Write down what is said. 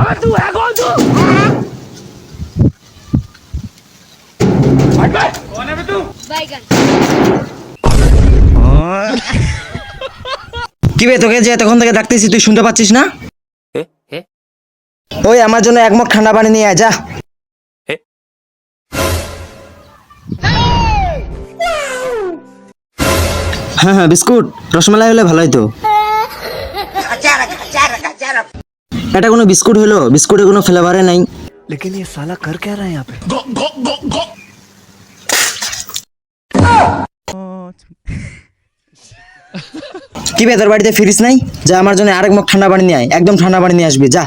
अबे तू है कौन तू? हट बे, कौन है बे तू? बैगन। কি বে, তোকে যে তখন থেকে ডাকতেছি তুই শুনতে পাচ্ছিস না? ওই আমার জন্য এক মগ ঠান্ডা পানি নিয়ে আয় যা। হ্যাঁ হ্যাঁ, বিস্কুট রসমালাই হলে ভালোই তো। এটা কোনো বিস্কুট হলো? বিস্কুটে কোনো ফ্লেভারে নাই। लेकिन ये साला कर क्या रहा है यहाँ पे? কি বে, তোর বাড়িতে ফ্রিজ নাই? যা আমার জন্য আরেক মগ ঠান্ডা পানি নিয়ে আয়, একদম ঠান্ডা পানি নিয়ে আসবি যা।